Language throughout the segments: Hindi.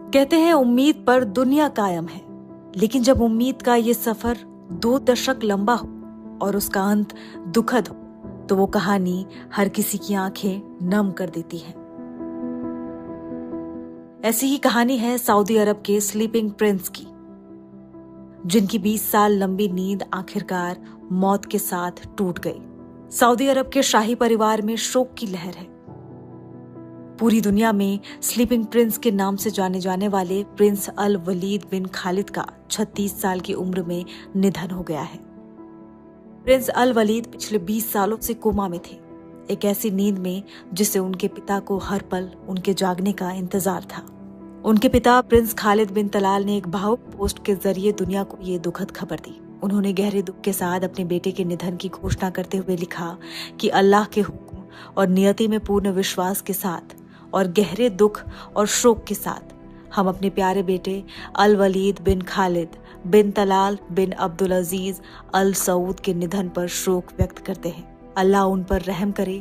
कहते हैं उम्मीद पर दुनिया कायम है, लेकिन जब उम्मीद का ये सफर 2 दशक लंबा हो और उसका अंत दुखद हो, तो वो कहानी हर किसी की आंखें नम कर देती है। ऐसी ही कहानी है सऊदी अरब के स्लीपिंग प्रिंस की, जिनकी 20 साल लंबी नींद आखिरकार मौत के साथ टूट गई। सऊदी अरब के शाही परिवार में शोक की लहर है। पूरी दुनिया में स्लीपिंग प्रिंस के नाम से जाने जाने वाले प्रिंस अल वलीद बिन खालिद का 36 साल की उम्र में निधन हो गया है। प्रिंस अल वलीद पिछले 20 सालों से कोमा में थे, एक ऐसी नींद में जिससे उनके पिता को हर पल उनके जागने का इंतजार था। उनके पिता प्रिंस खालिद बिन तलाल ने एक भावुक पोस्ट के जरिए दुनिया को ये दुखद खबर दी। उन्होंने गहरे दुख के साथ अपने बेटे के निधन की घोषणा करते हुए लिखा कि अल्लाह के हुक्म और नियति में पूर्ण विश्वास के साथ और गहरे दुख और शोक के साथ हम अपने प्यारे बेटे अल वलीद बिन खालिद बिन तलाल बिन अब्दुल अजीज अल सऊद के निधन पर शोक व्यक्त करते हैं। अल्लाह उन पर रहम करे।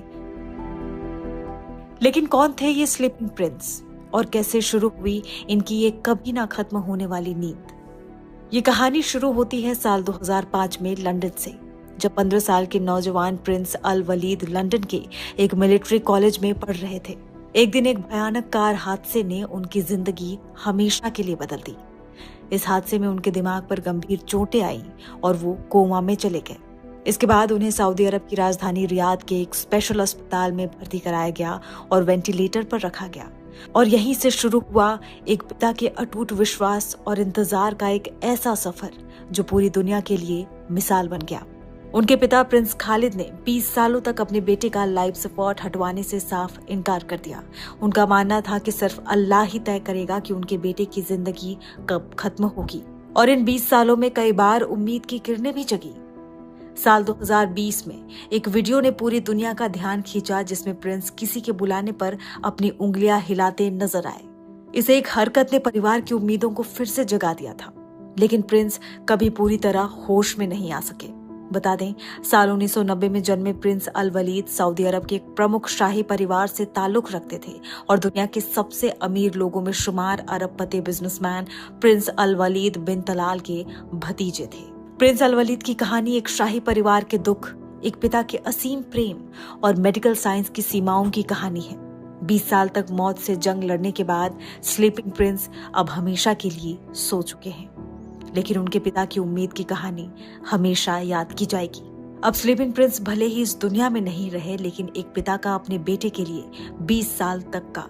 लेकिन कौन थे ये स्लीपिंग प्रिंस और कैसे शुरू हुई इनकी ये कभी ना खत्म होने वाली नींद? ये कहानी शुरू होती है साल 2005 में लंदन से, जब 15 साल के नौजवान प्रिंस अल वलीद लंदन के एक मिलिट्री कॉलेज में पढ़ रहे थे। एक दिन एक भयानक कार हादसे ने उनकी जिंदगी हमेशा के लिए बदल दी। इस हादसे में उनके दिमाग पर गंभीर चोटें आईं और वो कोमा में चले गए। इसके बाद उन्हें सऊदी अरब की राजधानी रियाद के एक स्पेशल अस्पताल में भर्ती कराया गया और वेंटिलेटर पर रखा गया। और यहीं से शुरू हुआ एक पिता के अटूट विश्वास और इंतजार का एक ऐसा सफर जो पूरी दुनिया के लिए मिसाल बन गया। उनके पिता प्रिंस खालिद ने 20 सालों तक अपने बेटे का लाइफ सपोर्ट हटवाने से साफ इनकार कर दिया। उनका मानना था कि सिर्फ अल्लाह ही तय करेगा कि उनके बेटे की जिंदगी कब खत्म होगी। और इन 20 सालों में कई बार उम्मीद की किरणें भी जगी। साल 2020 में एक वीडियो ने पूरी दुनिया का ध्यान खींचा, जिसमें प्रिंस किसी के बुलाने पर अपनी उंगलियां हिलाते नजर आए। इस एक हरकत ने परिवार की उम्मीदों को फिर से जगा दिया था, लेकिन प्रिंस कभी पूरी तरह होश में नहीं आ सके। बता दें, साल 1990 में जन्मे प्रिंस अल वलीद सऊदी अरब के एक प्रमुख शाही परिवार से ताल्लुक रखते थे और दुनिया के सबसे अमीर लोगों में शुमार अरबपति बिजनेसमैन प्रिंस अल वलीद बिन तलाल के भतीजे थे। प्रिंस अल वलीद की कहानी एक शाही परिवार के दुख, एक पिता के असीम प्रेम और मेडिकल साइंस की सीमाओं की कहानी है। 20 साल तक मौत से जंग लड़ने के बाद स्लीपिंग प्रिंस अब हमेशा के लिए सो चुके हैं, लेकिन उनके पिता की उम्मीद की कहानी हमेशा याद की जाएगी। अब स्लीपिंग प्रिंस भले ही इस दुनिया में नहीं रहे, लेकिन एक पिता का अपने बेटे के लिए 20 साल तक का